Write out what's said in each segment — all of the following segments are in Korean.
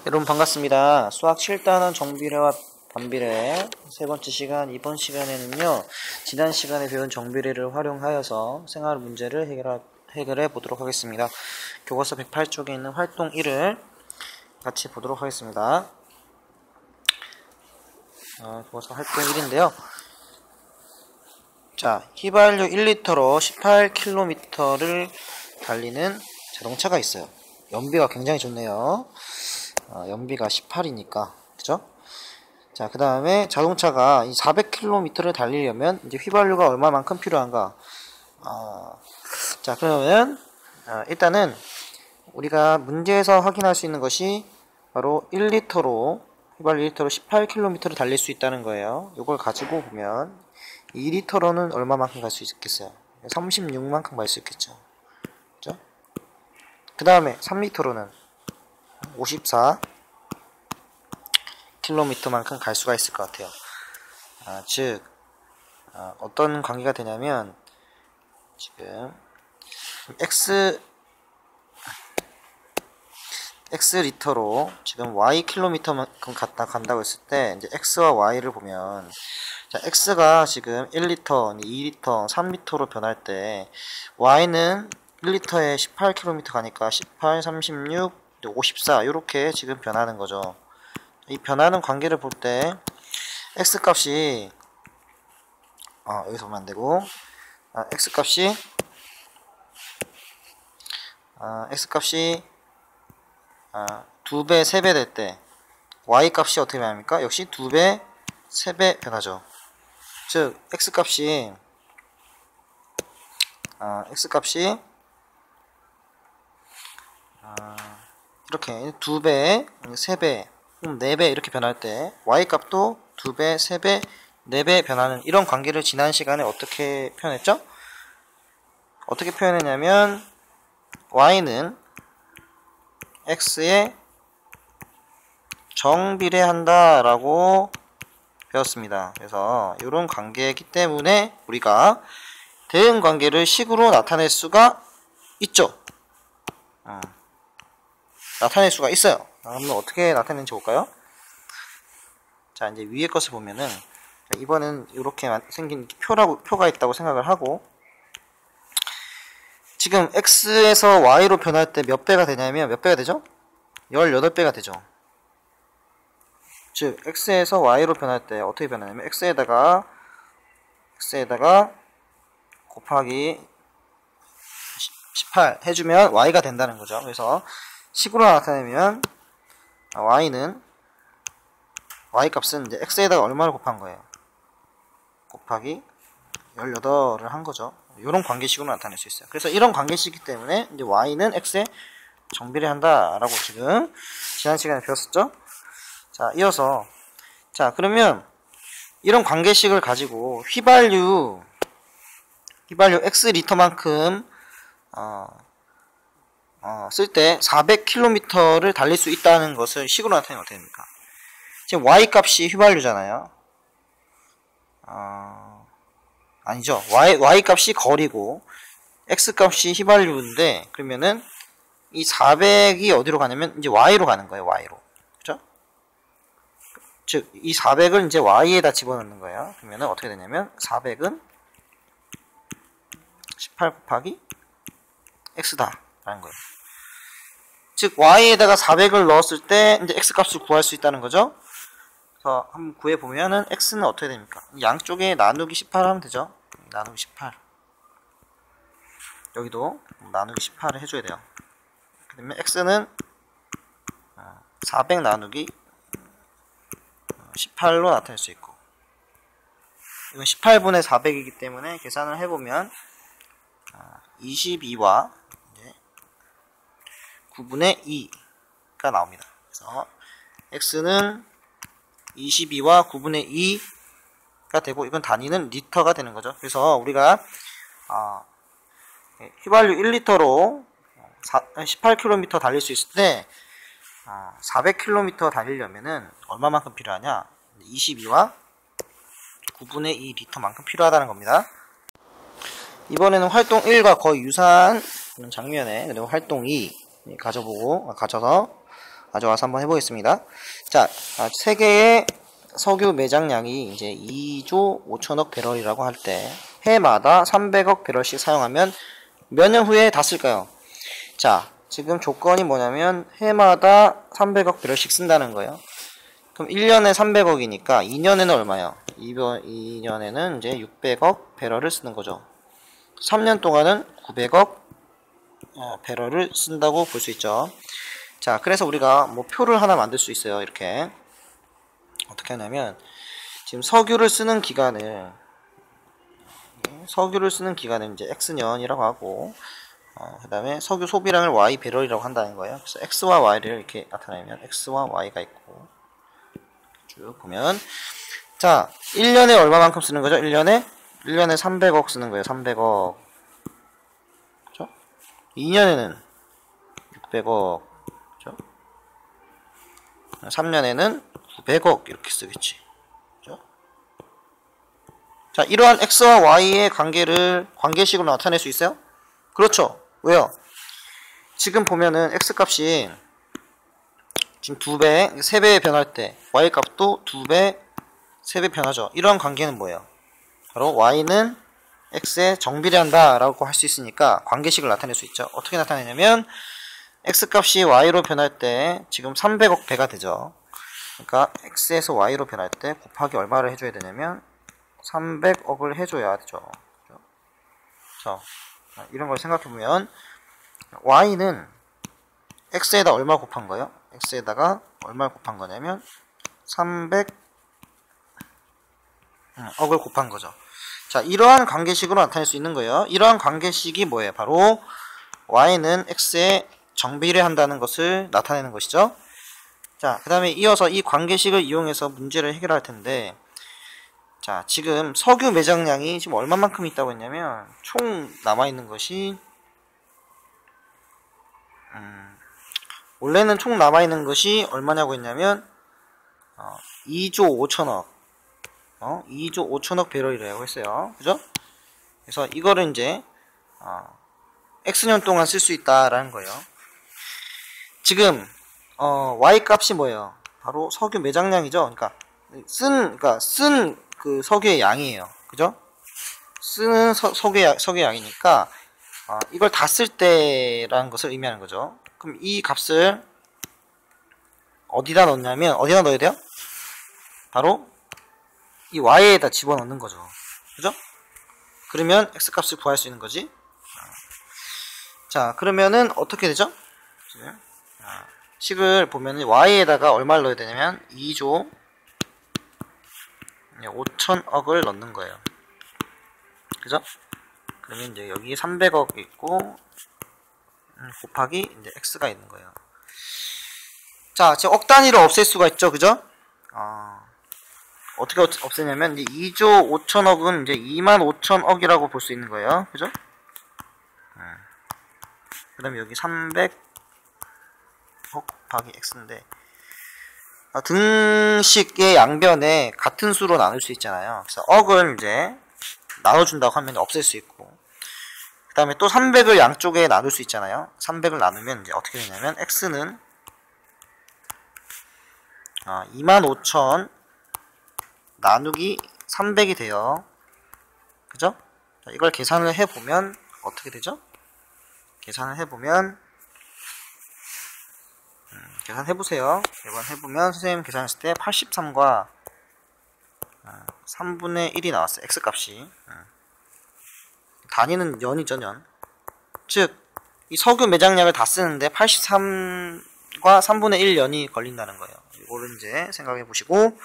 여러분 반갑습니다. 수학 7단원 정비례와 반비례 세 번째 시간, 이번 시간에는요, 지난 시간에 배운 정비례를 활용하여서 생활 문제를 해결해 보도록 하겠습니다. 교과서 108쪽에 있는 활동 1을 같이 보도록 하겠습니다. 교과서 활동 1인데요. 자, 휘발유 1리터로 18km를 달리는 자동차가 있어요. 연비가 굉장히 좋네요. 연비가 18이니까, 그죠? 자, 그 다음에 자동차가 이 400km를 달리려면 이제 휘발유가 얼마만큼 필요한가? 자, 그러면 일단은 우리가 문제에서 확인할 수 있는 것이 바로 1리터로 휘발유 1리터로 18km를 달릴 수 있다는 거예요. 이걸 가지고 보면 2리터로는 얼마만큼 갈 수 있겠어요? 36만큼 갈 수 있겠죠. 그죠? 그 다음에 3리터로는 54km만큼 갈 수가 있을 것 같아요. 즉 어떤 관계가 되냐면 지금 x 리터로 지금 y 킬로미터만큼 간다고 했을 때 이제 x와 y를 보면, 자, x가 지금 1리터, 2리터, 3리터로 변할 때 y는 1리터에 18km 가니까 18, 36, 54 이렇게 지금 변하는 거죠. 이 변하는 관계를 볼 때 x 값이 여기서 보면 안 되고 x 값이 2배, 3배 될 때 y 값이 어떻게 변합니까? 역시 2배, 3배 변하죠. 즉 x 값이 이렇게 2배, 3배, 4배 이렇게 변할 때 y 값도 2배, 3배, 4배 변하는 이런 관계를 지난 시간에 어떻게 표현했죠? 어떻게 표현했냐면 y는 x에 정비례한다 라고 배웠습니다. 그래서 이런 관계이기 때문에 우리가 대응 관계를 식으로 나타낼 수가 있죠. 나타낼 수가 있어요. 그러면 어떻게 나타내는지 볼까요? 자, 이제 위에 것을 보면은, 이번엔 이렇게 생긴 표가 있다고 생각을 하고, 지금 x에서 y로 변할 때 몇 배가 되냐면 몇 배가 되죠? 18배가 되죠. 즉 x에서 y로 변할 때 어떻게 변하냐면 x에다가 곱하기 18 해주면 y가 된다는 거죠. 그래서 식으로 나타내면 y 값은 이제 x에다가 얼마를 곱한 거예요? 곱하기 18을 한 거죠. 이런 관계식으로 나타낼 수 있어요. 그래서 이런 관계식이기 때문에 이제 y는 x에 정비례한다 라고 지금 지난 시간에 배웠었죠. 자, 이어서, 자, 그러면 이런 관계식을 가지고 휘발유 x 리터만큼 쓸 때 400km를 달릴 수 있다는 것을 식으로 나타내면 어떻게 됩니까? 지금 y 값이 휘발유잖아요. 아니죠. y 값이 거리고 x 값이 휘발유인데, 그러면은 이 400이 어디로 가냐면 이제 y로 가는 거예요. y로. 그죠? 즉 이 400을 이제 y에다 집어넣는 거예요. 그러면은 어떻게 되냐면 400은 18 곱하기 x다 라는 거예요. 즉 y에다가 400을 넣었을 때 이제 x 값을 구할 수 있다는 거죠. 그래서 한번 구해 보면은 x는 어떻게 됩니까? 양쪽에 나누기 18 하면 되죠. 나누기 18. 여기도 나누기 18을 해줘야 돼요. 그러면 x는 400 나누기 18로 나타낼 수 있고, 이건 18분의 400이기 때문에 계산을 해보면 22와 9분의 2가 나옵니다. 그래서 x는 22와 9분의 2가 되고, 이건 단위는 리터가 되는 거죠. 그래서 우리가 휘발유 1리터로 18km 달릴 수 있을 때 400km 달리려면은 얼마만큼 필요하냐? 22와 9분의 2 리터만큼 필요하다는 겁니다. 이번에는 활동 1과 거의 유사한 장면에, 그리고 활동 2 가져서 가져와서 한번 해보겠습니다. 자, 세계의 석유 매장량이 이제 2조 5천억 배럴이라고 할 때 해마다 300억 배럴씩 사용하면 몇 년 후에 다 쓸까요? 자, 지금 조건이 뭐냐면 해마다 300억 배럴씩 쓴다는 거예요. 그럼 1년에 300억이니까 2년에는 얼마요? 2년에는 이제 600억 배럴을 쓰는 거죠. 3년 동안은 900억 배럴을 쓴다고 볼 수 있죠. 자, 그래서 우리가 뭐 표를 하나 만들 수 있어요. 이렇게 어떻게 하냐면 지금 석유를 쓰는 기간을 이제 X년이라고 하고 그 다음에 석유 소비량을 Y 배럴이라고 한다는 거예요. 그래서 X와 Y를 이렇게 나타내면 X와 Y가 있고 쭉 보면 자 1년에 얼마만큼 쓰는 거죠? 1년에 300억 쓰는 거예요. 300억 그렇죠? 2년에는 600억 그렇죠? 3년에는 900억 이렇게 쓰겠지. 그렇죠? 자 이러한 X와 Y의 관계식으로 나타낼 수 있어요? 그렇죠. 왜요? 지금 보면은 X값이 지금 2배, 3배 변할 때 Y값도 2배, 3배 변하죠. 이러한 관계는 뭐예요? 바로 Y는 X에 정비례한다 라고 할 수 있으니까 관계식을 나타낼 수 있죠. 어떻게 나타내냐면 X값이 Y로 변할 때 지금 300억 배가 되죠. 그러니까 X에서 Y로 변할 때 곱하기 얼마를 해줘야 되냐면 300억을 해줘야 되죠. 그렇죠? 이런 걸 생각해보면 Y는 X에다 얼마 곱한 거예요? X에다가 얼마 곱한 거냐면 300억을 곱한 거죠. 자, 이러한 관계식으로 나타낼 수 있는 거예요. 이러한 관계식이 뭐예요? 바로 Y는 X에 정비례한다는 것을 나타내는 것이죠. 자, 그 다음에 이어서 이 관계식을 이용해서 문제를 해결할 텐데 자, 지금 석유 매장량이 지금 얼마만큼 있다고 했냐면 총 남아있는 것이 원래는 총 남아있는 것이 얼마냐고 했냐면 2조 5천억 2조 5천억 배럴이라고 했어요. 그죠? 그래서 이거를 이제 X년 동안 쓸 수 있다라는 거예요. 지금 Y 값이 뭐예요? 바로 석유 매장량이죠. 그러니까 쓴 그 석유의 양이에요. 그죠? 쓰는 석유의 양이니까 이걸 다 쓸 때라는 것을 의미하는 거죠. 그럼 이 값을 어디다 넣냐면 어디다 넣어야 돼요? 바로 이 Y에다 집어넣는 거죠. 그죠? 그러면 X값을 구할 수 있는 거지. 자, 그러면은 어떻게 되죠? 식을 보면은 Y에다가 얼마를 넣어야 되냐면 2조 5천억을 넣는 거예요. 그죠? 그러면 이제 여기 300억 있고 곱하기 이제 X가 있는 거예요. 자, 지금 억 단위로 없앨 수가 있죠. 그죠? 어떻게 없애냐면 이제 2조 5천억은 이제 2만 5천억이라고 볼 수 있는 거예요. 그죠? 그 다음에 여기 300억 곱하기 X인데 등식의 양변에 같은 수로 나눌 수 있잖아요. 그래서 억을 이제 나눠준다고 하면 없앨 수 있고 그 다음에 또 300을 양쪽에 나눌 수 있잖아요. 300을 나누면 이제 어떻게 되냐면 X는 25,000 나누기 300이 돼요. 그죠? 자, 이걸 계산을 해보면 어떻게 되죠? 계산을 해보면 계산해보세요. 매번 해보면 선생님 계산했을 때 83과 3분의 1이 나왔어요. X값이. 단위는 년이죠, 년. 즉, 이 석유 매장량을 다 쓰는데 83과 3분의 1 년이 걸린다는 거예요. 이거를 이제 생각해 보시고,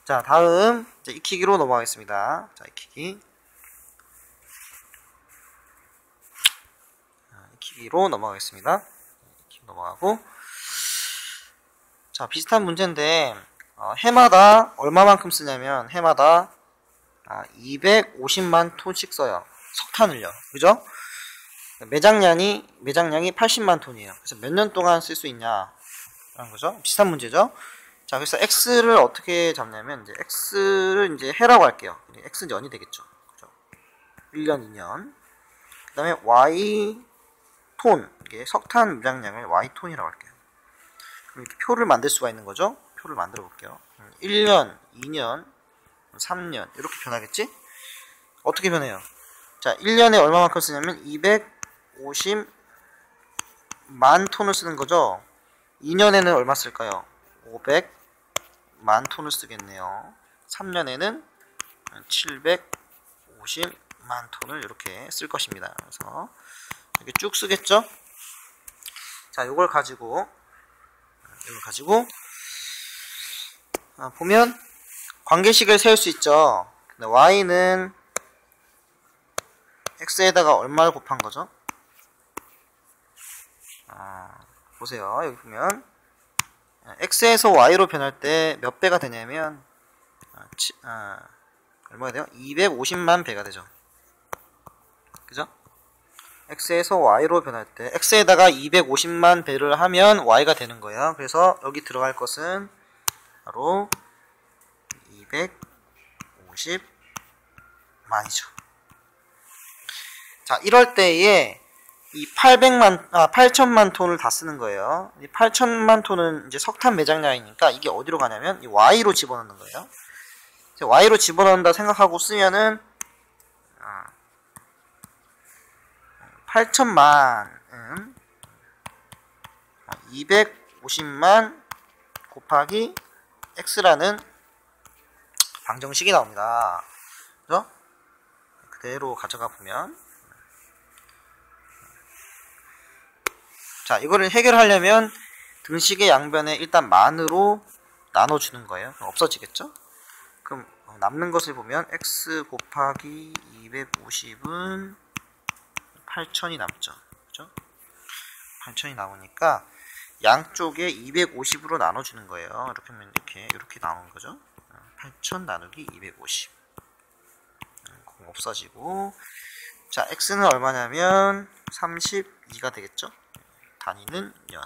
자, 다음, 이제 익히기로 넘어가겠습니다. 자, 익히기로 넘어가겠습니다. 익히기 넘어가고, 자, 비슷한 문제인데, 해마다 얼마만큼 쓰냐면, 해마다 250만 톤씩 써요. 석탄을요. 그죠? 매장량이 80만 톤이에요. 그래서 몇 년 동안 쓸 수 있냐? 라는 거죠. 비슷한 문제죠. 자, 그래서 X를 어떻게 잡냐면, 이제 X를 이제 해라고 할게요. X 년이 되겠죠. 그죠? 1년, 2년. 그 다음에 Y 톤. 이게 석탄 매장량을 Y 톤이라고 할게요. 이렇게 표를 만들 수가 있는 거죠. 표를 만들어 볼게요. 1년, 2년, 3년 이렇게 변하겠지? 어떻게 변해요? 자, 1년에 얼마만큼 쓰냐면 250만 톤을 쓰는 거죠. 2년에는 얼마 쓸까요? 500만 톤을 쓰겠네요. 3년에는 750만 톤을 이렇게 쓸 것입니다. 그래서 이렇게 쭉 쓰겠죠? 자, 이걸 가지고 보면 관계식을 세울 수 있죠. 근데 y는 x에다가 얼마를 곱한 거죠? 보세요. 여기 보면 x에서 y로 변할 때 몇 배가 되냐면 얼마가 돼요? 250만 배가 되죠. 그죠? x에서 y로 변할 때 x에다가 250만 배를 하면 y가 되는 거예요. 그래서 여기 들어갈 것은 바로 250만이죠. 자, 이럴 때에 이 8천만 톤을 다 쓰는 거예요. 이 8천만 톤은 이제 석탄 매장량이니까 이게 어디로 가냐면 이 y로 집어넣는 거예요. y로 집어넣는다 생각하고 쓰면은 8천만은 250만 곱하기 x라는 방정식이 나옵니다. 그죠? 그대로 가져가 보면, 자, 이거를 해결하려면 등식의 양변에 일단 만으로 나눠주는 거예요. 그럼 없어지겠죠? 그럼 남는 것을 보면 x 곱하기 250은 8천이 남죠. 그죠? 8천이 남으니까 양쪽에 250으로 나눠주는 거예요. 이렇게 하면 이렇게 나오는 거죠. 8천 나누기 250. 공 없어지고, 자, x는 얼마냐면 32가 되겠죠. 단위는 년.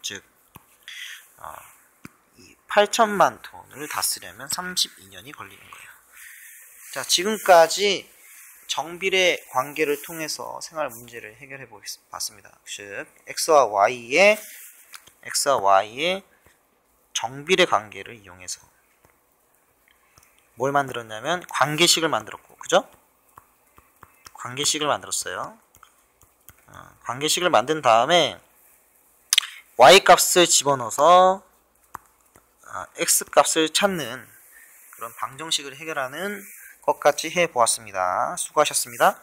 즉 8천만 톤을 다 쓰려면 32년이 걸리는 거예요. 자, 지금까지 정비례 관계를 통해서 생활 문제를 해결해 봤습니다. 즉 x와 y의 정비례 관계를 이용해서 뭘 만들었냐면 관계식을 만들었고, 그죠? 관계식을 만들었어요. 관계식을 만든 다음에 y 값을 집어넣어서 x 값을 찾는 그런 방정식을 해결하는 것까지 해 보았습니다. 수고하셨습니다.